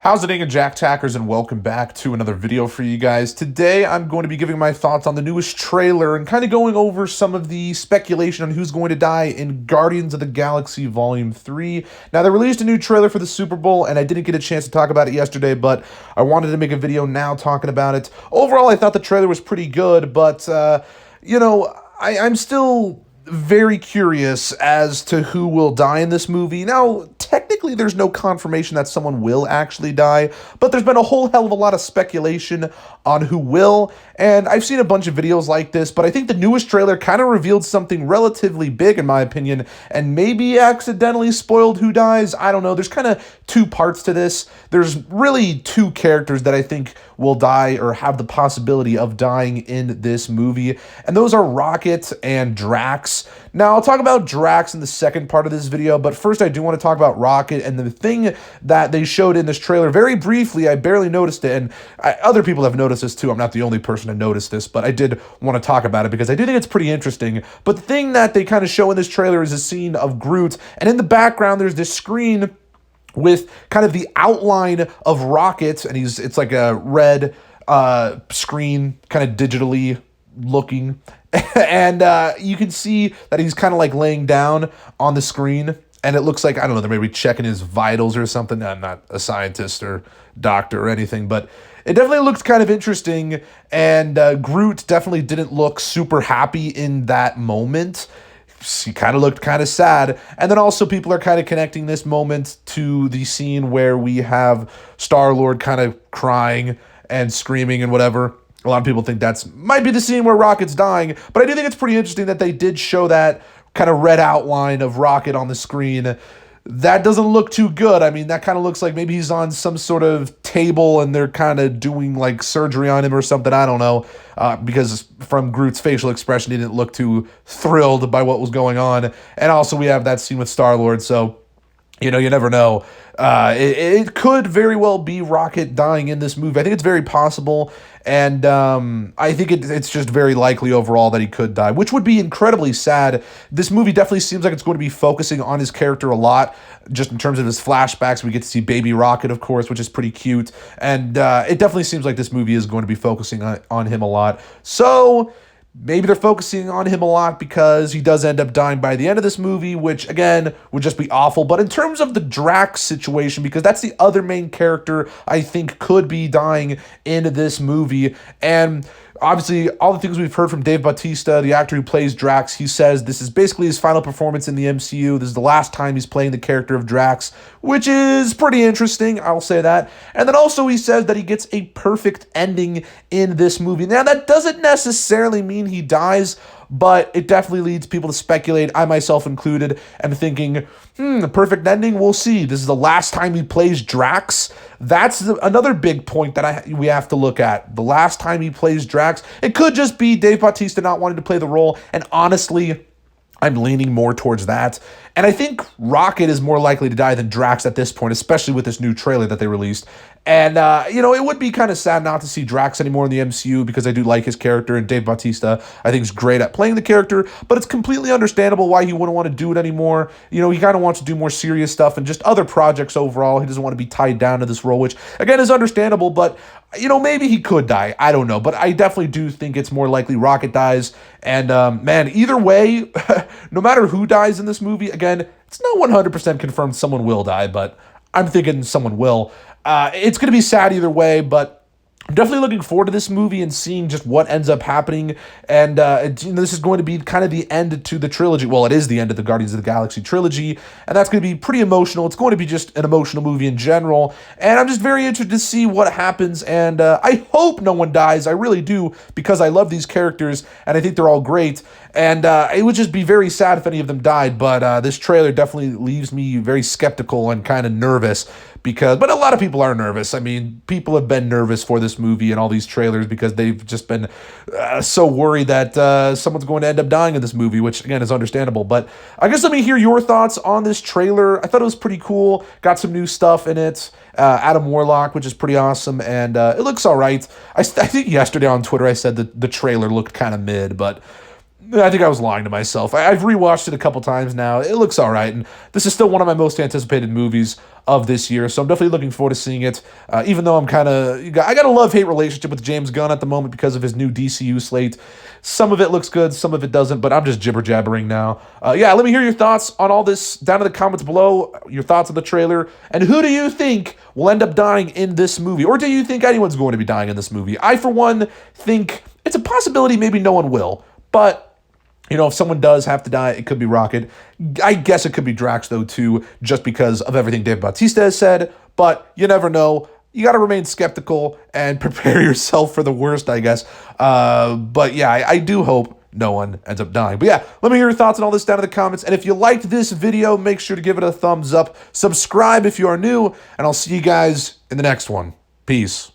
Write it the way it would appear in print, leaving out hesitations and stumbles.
How's it going, Jack Tackers, and welcome back to another video for you guys. Today, I'm going to be giving my thoughts on the newest trailer and kind of going over some of the speculation on who's going to die in Guardians of the Galaxy Volume 3. Now, they released a new trailer for the Super Bowl, and I didn't get a chance to talk about it yesterday, but I wanted to make a video now talking about it. Overall, I thought the trailer was pretty good, but, I'm still very curious as to who will die in this movie. Now, technically, there's no confirmation that someone will actually die, but there's been a whole hell of a lot of speculation on who will, and I've seen a bunch of videos like this, but I think the newest trailer kind of revealed something relatively big, in my opinion, and maybe accidentally spoiled who dies. I don't know. There's kind of two parts to this. There's really two characters that I think will die or have the possibility of dying in this movie, and those are Rocket and Drax. Now, I'll talk about Drax in the second part of this video, but first I do want to talk about Rocket, and the thing that they showed in this trailer, very briefly, I barely noticed it, and other people have noticed this too. I'm not the only person to notice this, but I did want to talk about it because I do think it's pretty interesting. But the thing that they kind of show in this trailer is a scene of Groot, and in the background there's this screen with kind of the outline of Rocket, and it's like a red screen, kind of digitally looking, and you can see that he's kind of like laying down on the screen, and it looks like, I don't know, they're maybe checking his vitals or something. I'm not a scientist or doctor or anything, but it definitely looks kind of interesting, and Groot definitely didn't look super happy in that moment. He kind of looked kind of sad. And then also people are kind of connecting this moment to the scene where we have Star-Lord kind of crying and screaming and whatever. A lot of people think might be the scene where Rocket's dying, but I do think it's pretty interesting that they did show that kind of red outline of Rocket on the screen. That doesn't look too good. I mean, that kind of looks like maybe he's on some sort of table and they're kind of doing like surgery on him or something. I don't know, because from Groot's facial expression, he didn't look too thrilled by what was going on. And also we have that scene with Star-Lord, so you never know. It could very well be Rocket dying in this movie. I think it's very possible, and I think it's just very likely overall that he could die, which would be incredibly sad. This movie definitely seems like it's going to be focusing on his character a lot, just in terms of his flashbacks. We get to see Baby Rocket, of course, which is pretty cute, and it definitely seems like this movie is going to be focusing on him a lot. So maybe they're focusing on him a lot because he does end up dying by the end of this movie, which, again, would just be awful. But in terms of the Drax situation, because that's the other main character I think could be dying in this movie, and obviously, all the things we've heard from Dave Bautista, the actor who plays Drax, he says this is basically his final performance in the MCU. This is the last time he's playing the character of Drax, which is pretty interesting, I'll say that. And then also he says that he gets a perfect ending in this movie. Now, that doesn't necessarily mean he dies, but it definitely leads people to speculate, I myself included, and thinking, the perfect ending, we'll see. This is the last time he plays Drax. That's another big point that we have to look at. The last time he plays Drax. It could just be Dave Bautista not wanting to play the role, and honestly, I'm leaning more towards that. And I think Rocket is more likely to die than Drax at this point, especially with this new trailer that they released. And, it would be kind of sad not to see Drax anymore in the MCU because I do like his character, and Dave Bautista, I think, is great at playing the character, but it's completely understandable why he wouldn't want to do it anymore. He kind of wants to do more serious stuff and just other projects overall. He doesn't want to be tied down to this role, which, again, is understandable, but, maybe he could die. I don't know, but I definitely do think it's more likely Rocket dies. And, man, either way, no matter who dies in this movie, again, it's not 100% confirmed someone will die, but I'm thinking someone will. It's going to be sad either way, but I'm definitely looking forward to this movie and seeing just what ends up happening. And this is going to be kind of the end to the trilogy. Well, it is the end of the Guardians of the Galaxy trilogy, and that's going to be pretty emotional. It's going to be just an emotional movie in general, and I'm just very interested to see what happens, and I hope no one dies. I really do, because I love these characters, and I think they're all great, and it would just be very sad if any of them died, but this trailer definitely leaves me very skeptical and kind of nervous, but a lot of people are nervous. I mean, people have been nervous for this movie and all these trailers because they've just been so worried that someone's going to end up dying in this movie, which, again, is understandable. But I guess let me hear your thoughts on this trailer. I thought it was pretty cool. Got some new stuff in it. Adam Warlock, which is pretty awesome, and it looks all right. I think yesterday on Twitter I said that the trailer looked kind of mid, but I think I was lying to myself. I've rewatched it a couple times now. It looks all right, and this is still one of my most anticipated movies of this year, so I'm definitely looking forward to seeing it, even though I got a love-hate relationship with James Gunn at the moment because of his new DCU slate. Some of it looks good, some of it doesn't, but I'm just jibber-jabbering now. Yeah, let me hear your thoughts on all this down in the comments below, your thoughts on the trailer, and who do you think will end up dying in this movie? Or do you think anyone's going to be dying in this movie? I, for one, think it's a possibility maybe no one will, but if someone does have to die, it could be Rocket. I guess it could be Drax, though, too, just because of everything Dave Bautista has said. But you never know. You got to remain skeptical and prepare yourself for the worst, I guess. But yeah, I do hope no one ends up dying. But yeah, let me hear your thoughts on all this down in the comments. And if you liked this video, make sure to give it a thumbs up. Subscribe if you are new. And I'll see you guys in the next one. Peace.